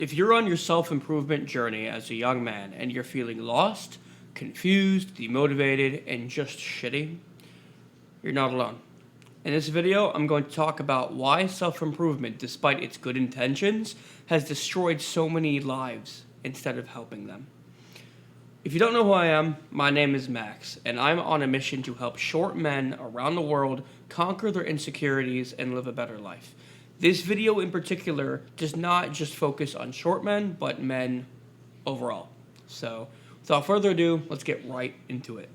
If you're on your self improvement journey as a young man and you're feeling lost, confused, demotivated, and just shitty, you're not alone. In this video, I'm going to talk about why self improvement, despite its good intentions, has destroyed so many lives instead of helping them. If you don't know who I am, my name is Max, and I'm on a mission to help short men around the world conquer their insecurities and live a better life. This video in particular does not just focus on short men, but men overall. So, without further ado, let's get right into it.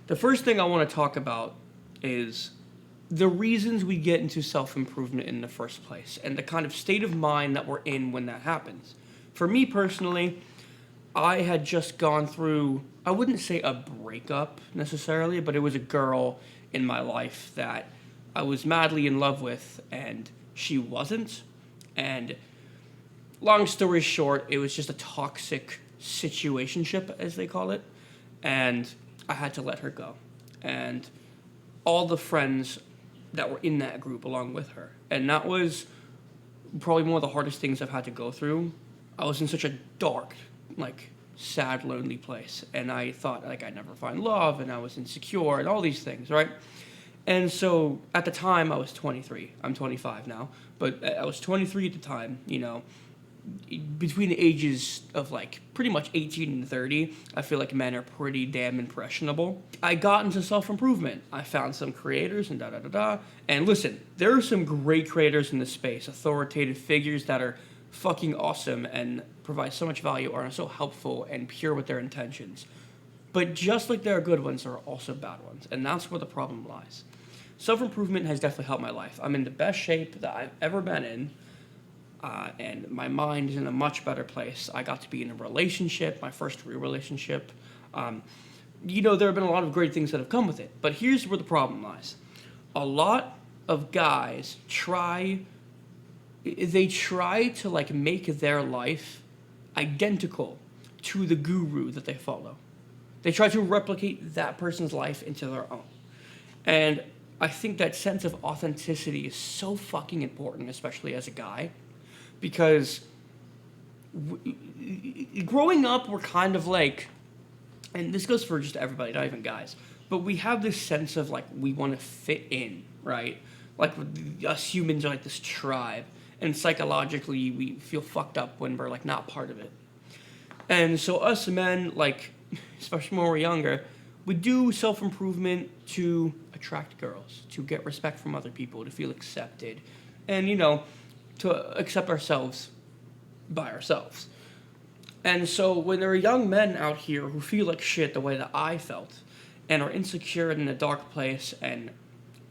The first thing I want to talk about is the reasons we get into self-improvement in the first place, and the kind of state of mind that we're in when that happens. For me personally, I had just gone through, I wouldn't say a breakup necessarily, but it was a girl in my life that I was madly in love with, and she wasn't. And long story short, it was just a toxic situationship, as they call it, and I had to let her go. And all the friends that were in that group along with her. And that was probably one of the hardest things I've had to go through. I was in such a dark, sad, lonely place. And I thought, I'd never find love, and I was insecure, and all these things, right? And so, at the time, I was 23. I'm 25 now. But I was 23 at the time, between the ages of pretty much 18 and 30, I feel like men are pretty damn impressionable. I got into self-improvement. I found some creators and da-da-da-da. And listen, there are some great creators in this space, authoritative figures that are fucking awesome and provide so much value, are so helpful and pure with their intentions. But just like there are good ones, there are also bad ones. And that's where the problem lies. Self-improvement has definitely helped my life. I'm in the best shape that I've ever been in. And my mind is in a much better place. I got to be in a relationship, my first real relationship. There have been a lot of great things that have come with it. But here's where the problem lies. A lot of guys try to make their life identical to the guru that they follow. They try to replicate that person's life into their own. And I think that sense of authenticity is so fucking important, especially as a guy. Because growing up, we're kind of and this goes for just everybody, not even guys, but we have this sense of we want to fit in, right? Us humans are this tribe, and psychologically we feel fucked up when we're not part of it. And so us men, especially when we're younger, we do self-improvement to attract girls, to get respect from other people, to feel accepted, and to accept ourselves by ourselves. And so when there are young men out here who feel like shit the way that I felt, and are insecure in a dark place, and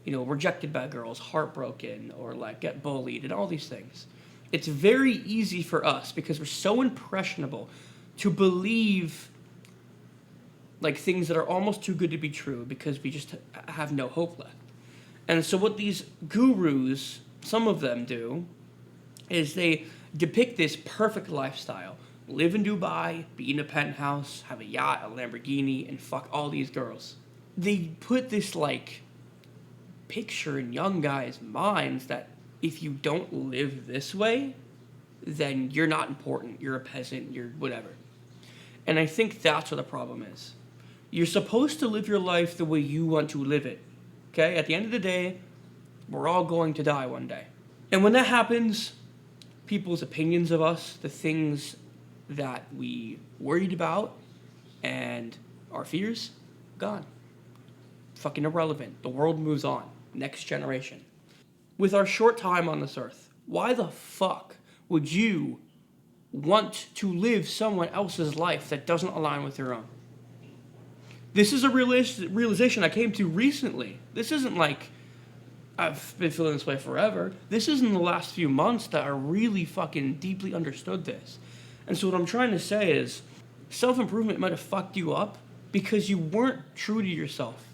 rejected by girls, heartbroken, or get bullied, and all these things, it's very easy for us, because we're so impressionable, to believe things that are almost too good to be true, because we just have no hope left. And so what these gurus, some of them do, is they depict this perfect lifestyle. Live in Dubai, be in a penthouse, have a yacht, a Lamborghini, and fuck all these girls. They put this, picture in young guys' minds that if you don't live this way, then you're not important, you're a peasant, you're whatever. And I think that's what the problem is. You're supposed to live your life the way you want to live it, okay? At the end of the day, we're all going to die one day. And when that happens, people's opinions of us, the things that we worried about, and our fears, gone. Fucking irrelevant. The world moves on. Next generation. With our short time on this earth, why the fuck would you want to live someone else's life that doesn't align with your own? This is a realization I came to recently. This isn't I've been feeling this way forever. This is in the last few months that I really fucking deeply understood this. And so what I'm trying to say is, self-improvement might have fucked you up because you weren't true to yourself.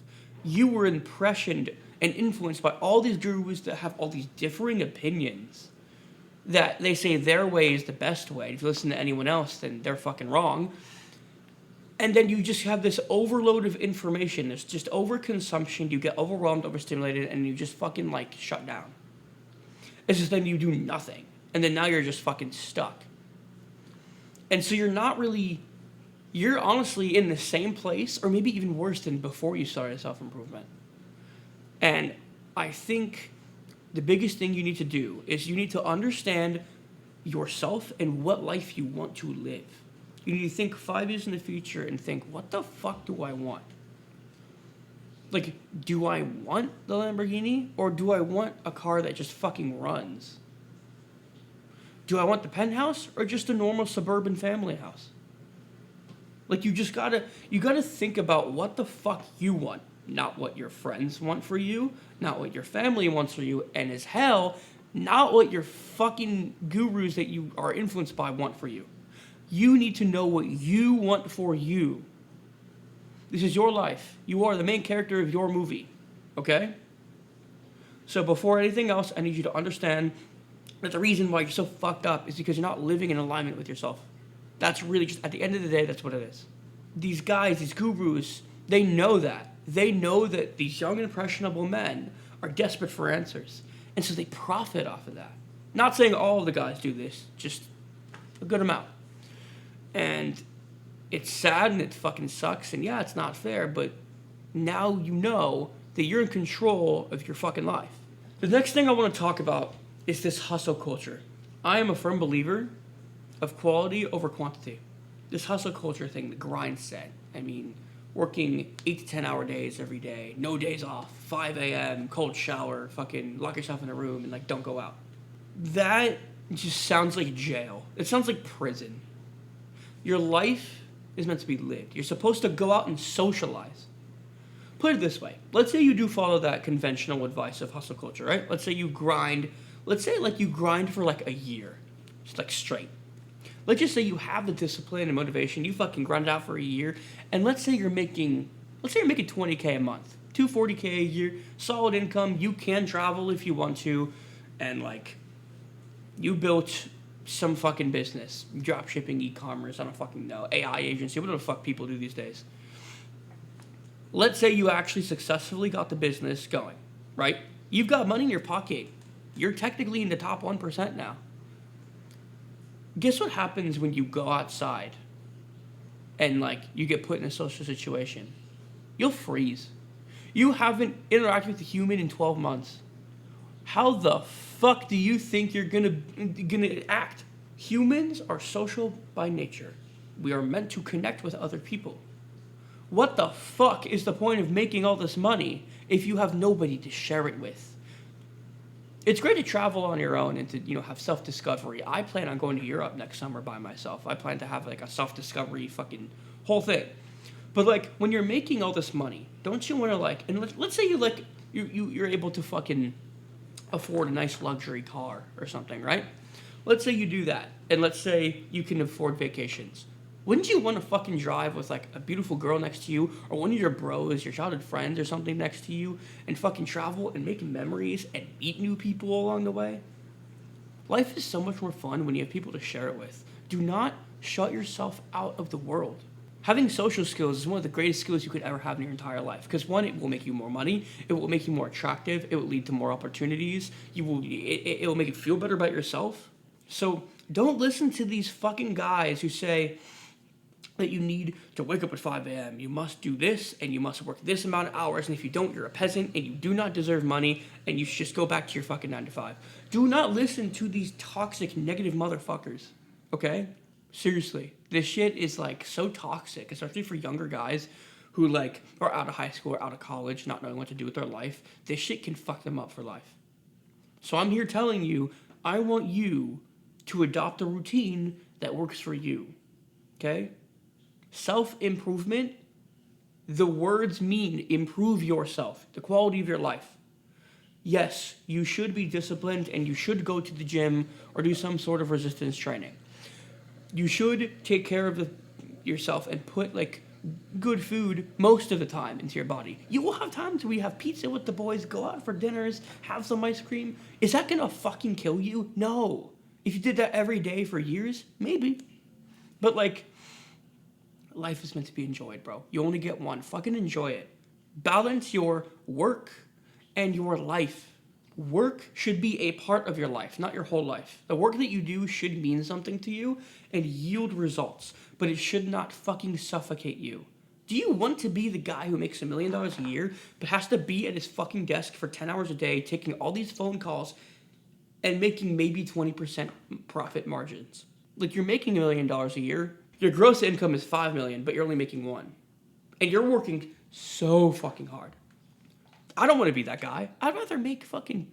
You were impressioned and influenced by all these gurus that have all these differing opinions, that they say their way is the best way. If you listen to anyone else, then they're fucking wrong. And then you just have this overload of information, this just overconsumption, you get overwhelmed, overstimulated, and you just fucking shut down. It's just then you do nothing. And then now you're just fucking stuck. And so you're honestly in the same place or maybe even worse than before you started self-improvement. And I think the biggest thing you need to do is you need to understand yourself and what life you want to live. You need to think 5 years in the future and think, what the fuck do I want? Like, do I want the Lamborghini or do I want a car that just fucking runs? Do I want the penthouse or just a normal suburban family house? Like, you gotta think about what the fuck you want, not what your friends want for you, not what your family wants for you, and as hell, not what your fucking gurus that you are influenced by want for you. You need to know what you want for you. This is your life. You are the main character of your movie, okay? So before anything else, I need you to understand that the reason why you're so fucked up is because you're not living in alignment with yourself. That's really just, at the end of the day, that's what it is. These guys, these gurus, they know that. They know that these young, impressionable men are desperate for answers. And so they profit off of that. Not saying all of the guys do this, just a good amount. And it's sad and it fucking sucks. And yeah, it's not fair, but now you know that you're in control of your fucking life. The next thing I want to talk about is this hustle culture. I am a firm believer of quality over quantity. This hustle culture thing, the grind set. I mean, working 8 to 10 hour days every day, no days off, 5 a.m., cold shower, fucking lock yourself in a room and like don't go out. That just sounds like jail. It sounds like prison. Your life is meant to be lived. You're supposed to go out and socialize. Put it this way. Let's say you do follow that conventional advice of hustle culture, right? Let's say you grind. Let's say like you grind for like a year. Just like straight. Let's just say you have the discipline and motivation. You fucking grind it out for a year. And let's say you're making $20K a month. $240K a year. Solid income. You can travel if you want to. And like, you built some fucking business. Drop shipping, e-commerce, I don't fucking know. AI agency, whatever the fuck people do these days. Let's say you actually successfully got the business going, right? You've got money in your pocket. You're technically in the top 1% now. Guess what happens when you go outside and like you get put in a social situation? You'll freeze. You haven't interacted with a human in 12 months. How the fuck do you think you're gonna act? Humans are social by nature. We are meant to connect with other people. What the fuck is the point of making all this money if you have nobody to share it with? It's great to travel on your own and to, have self-discovery. I plan on going to Europe next summer by myself. I plan to have like a self-discovery fucking whole thing. But like when you're making all this money, don't you want to like, and let's say you're able to fucking afford a nice luxury car or something, right? Let's say you do that, and let's say you can afford vacations. Wouldn't you want to fucking drive with like a beautiful girl next to you, or one of your bros, your childhood friends or something next to you, and fucking travel and make memories and meet new people along the way? Life is so much more fun when you have people to share it with. Do not shut yourself out of the world. Having social skills is one of the greatest skills you could ever have in your entire life. Because one, it will make you more money. It will make you more attractive. It will lead to more opportunities. It will make you feel better about yourself. So don't listen to these fucking guys who say that you need to wake up at 5 a.m. You must do this and you must work this amount of hours. And if you don't, you're a peasant and you do not deserve money and you should just go back to your fucking 9 to 5. Do not listen to these toxic, negative motherfuckers. Okay? Seriously, this shit is like so toxic, especially for younger guys who like are out of high school or out of college, not knowing what to do with their life. This shit can fuck them up for life. So I'm here telling you, I want you to adopt a routine that works for you. Okay? Self-improvement, the words mean improve yourself, the quality of your life. Yes, you should be disciplined and you should go to the gym or do some sort of resistance training. You should take care of yourself and put like good food most of the time into your body. You will have times where you have pizza with the boys, go out for dinners, have some ice cream. Is that gonna fucking kill you? No. If you did that every day for years, maybe. But like, life is meant to be enjoyed, bro. You only get one. Fucking enjoy it. Balance your work and your life. Work should be a part of your life, not your whole life. The work that you do should mean something to you and yield results, but it should not fucking suffocate you. Do you want to be the guy who makes $1 million a year, but has to be at his fucking desk for 10 hours a day, taking all these phone calls and making maybe 20% profit margins? Like, you're making $1 million a year, your gross income is $5 million, but you're only making $1 million. And you're working so fucking hard. I don't want to be that guy. I'd rather make fucking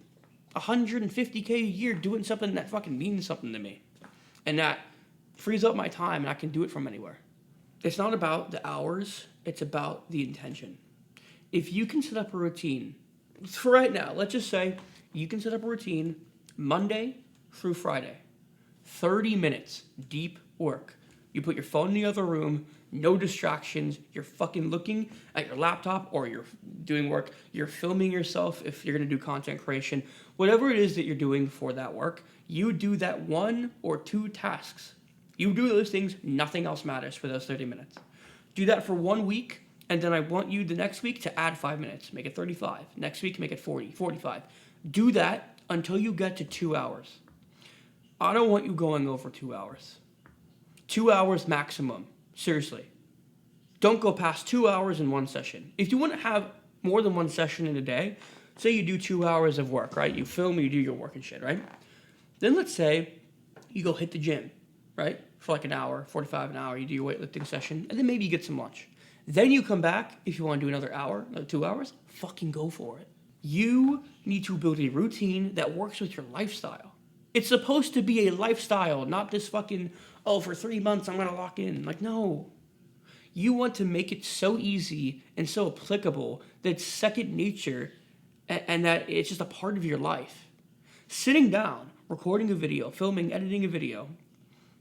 $150K a year doing something that fucking means something to me. And that frees up my time and I can do it from anywhere. It's not about the hours, it's about the intention. If you can set up a routine, for right now, let's just say you can set up a routine Monday through Friday. 30 minutes, deep work. You put your phone in the other room, no distractions, you're fucking looking at your laptop or you're doing work, you're filming yourself if you're gonna do content creation, whatever it is that you're doing for that work, you do that 1 or 2 tasks. You do those things, nothing else matters for those 30 minutes. Do that for 1 week, and then I want you the next week to add 5 minutes, make it 35. Next week, make it 40, 45. Do that until you get to 2 hours. I don't want you going over 2 hours. 2 hours maximum. Seriously. Don't go past 2 hours in one session. If you want to have more than one session in a day, say you do 2 hours of work, right? You film, you do your work and shit, right? Then let's say you go hit the gym, right? For like an hour, 45 an hour, you do your weightlifting session, and then maybe you get some lunch. Then you come back, if you want to do another hour, another 2 hours, fucking go for it. You need to build a routine that works with your lifestyle. It's supposed to be a lifestyle, not this fucking, oh, for 3 months I'm gonna lock in. Like, no. You want to make it so easy and so applicable that it's second nature and that it's just a part of your life. Sitting down, recording a video, filming, editing a video,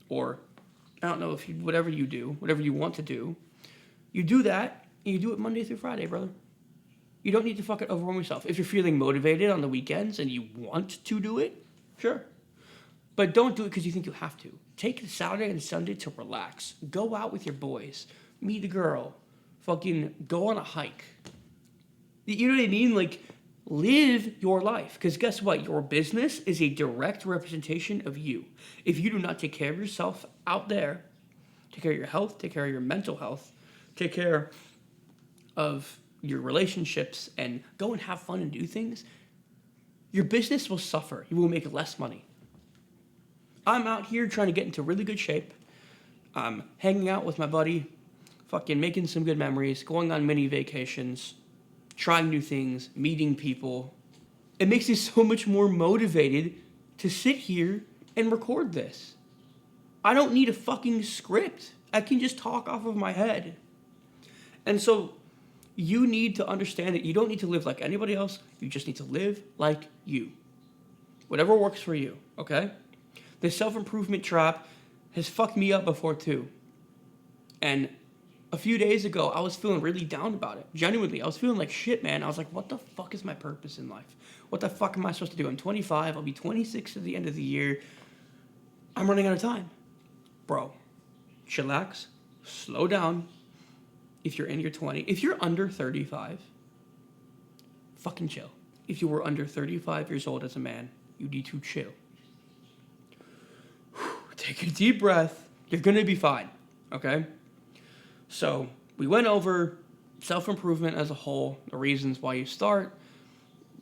or I don't know if you, whatever you do, whatever you want to do, you do that and you do it Monday through Friday, brother. You don't need to fucking overwhelm yourself. If you're feeling motivated on the weekends and you want to do it, sure. But don't do it because you think you have to. Take Saturday and Sunday to relax. Go out with your boys. Meet a girl. Fucking go on a hike. You know what I mean? Like, live your life. Because guess what? Your business is a direct representation of you. If you do not take care of yourself out there, take care of your health, take care of your mental health, take care of your relationships, and go and have fun and do things, your business will suffer. You will make less money. I'm out here trying to get into really good shape. I'm hanging out with my buddy, fucking making some good memories, going on mini vacations, trying new things, meeting people. It makes me so much more motivated to sit here and record this. I don't need a fucking script. I can just talk off of my head. And so you need to understand that you don't need to live like anybody else. You just need to live like you. Whatever works for you, okay? The self-improvement trap has fucked me up before too. And a few days ago, I was feeling really down about it. Genuinely, I was feeling like shit, man. I was like, what the fuck is my purpose in life? What the fuck am I supposed to do? I'm 25. I'll be 26 at the end of the year. I'm running out of time. Bro, chillax, slow down. If you're in your 20s, if you're under 35, fucking chill. If you were under 35 years old as a man, you need to chill. Take a deep breath. You're going to be fine, okay? So we went over self-improvement as a whole, the reasons why you start,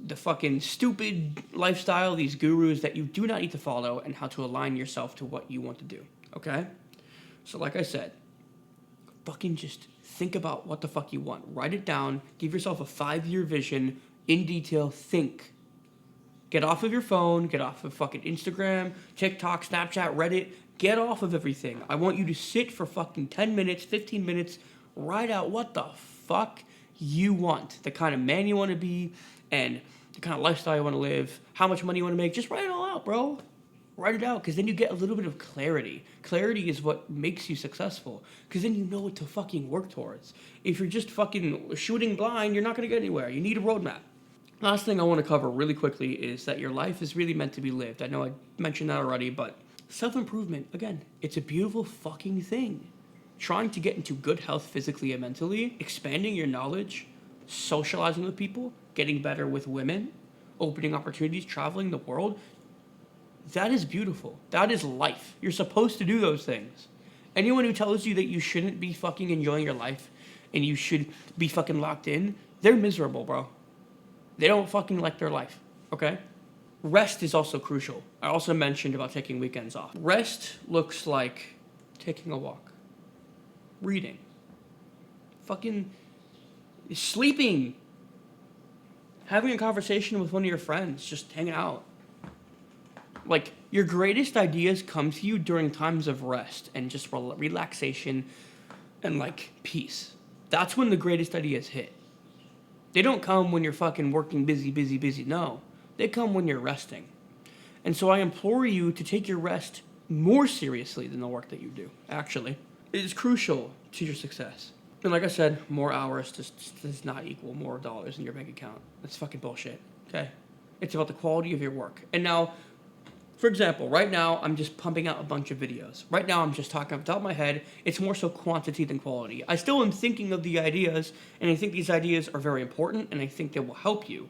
the fucking stupid lifestyle, these gurus that you do not need to follow, and how to align yourself to what you want to do, okay? So like I said, fucking just think about what the fuck you want. Write it down. Give yourself a 5-year vision. In detail, think. Get off of your phone. Get off of fucking Instagram, TikTok, Snapchat, Reddit. Get off of everything. I want you to sit for fucking 10 minutes, 15 minutes. Write out what the fuck you want. The kind of man you want to be and the kind of lifestyle you want to live. How much money you want to make. Just write it all out, bro. Write it out, because then you get a little bit of clarity. Clarity is what makes you successful, because then you know what to fucking work towards. If you're just fucking shooting blind, you're not going to get anywhere. You need a roadmap. Last thing I want to cover really quickly is that your life is really meant to be lived. I know I mentioned that already, but self-improvement, again, it's a beautiful fucking thing. Trying to get into good health physically and mentally, expanding your knowledge, socializing with people, getting better with women, opening opportunities, traveling the world, that is beautiful. That is life. You're supposed to do those things. Anyone who tells you that you shouldn't be fucking enjoying your life and you should be fucking locked in, they're miserable, bro. They don't fucking like their life, okay? Rest is also crucial. I also mentioned about taking weekends off. Rest looks like taking a walk, reading, fucking sleeping, having a conversation with one of your friends, just hanging out. Like, your greatest ideas come to you during times of rest and just relaxation and, like, peace. That's when the greatest ideas hit. They don't come when you're fucking working busy. No. They come when you're resting. And so I implore you to take your rest more seriously than the work that you do, actually. It is crucial to your success. And like I said, more hours does not equal more dollars in your bank account. That's fucking bullshit, okay? It's about the quality of your work. And now, for example, right now, I'm just pumping out a bunch of videos. Right now, I'm just talking off the top of my head. It's more so quantity than quality. I still am thinking of the ideas, and I think these ideas are very important, and I think they will help you.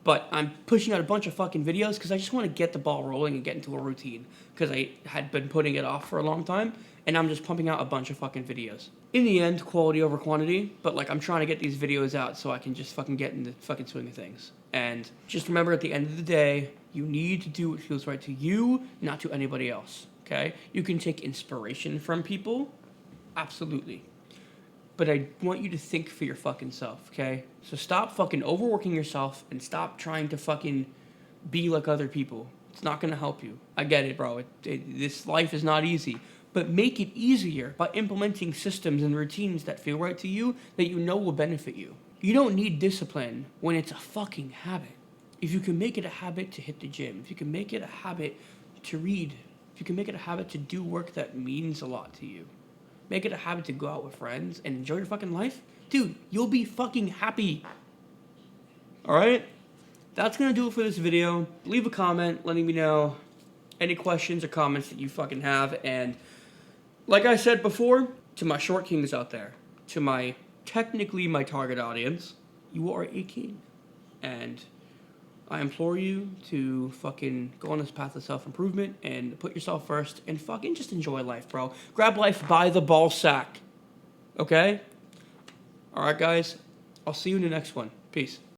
But I'm pushing out a bunch of fucking videos because I just want to get the ball rolling and get into a routine. Because I had been putting it off for a long time, and I'm just pumping out a bunch of fucking videos. In the end, quality over quantity, but like I'm trying to get these videos out so I can just fucking get in the fucking swing of things. And just remember, at the end of the day, you need to do what feels right to you, not to anybody else, okay? You can take inspiration from people, absolutely. But I want you to think for your fucking self, okay? So stop fucking overworking yourself and stop trying to fucking be like other people. It's not gonna help you. I get it, bro. This life is not easy. But make it easier by implementing systems and routines that feel right to you, that you know will benefit you. You don't need discipline when it's a fucking habit. If you can make it a habit to hit the gym, if you can make it a habit to read, if you can make it a habit to do work that means a lot to you, make it a habit to go out with friends and enjoy your fucking life, dude, you'll be fucking happy. Alright? That's gonna do it for this video. Leave a comment letting me know any questions or comments that you fucking have. And like I said before, to my short kings out there, to my target audience, you are a king. And I implore you to fucking go on this path of self-improvement and put yourself first and fucking just enjoy life, bro. Grab life by the ball sack. Okay? Alright, guys. I'll see you in the next one. Peace.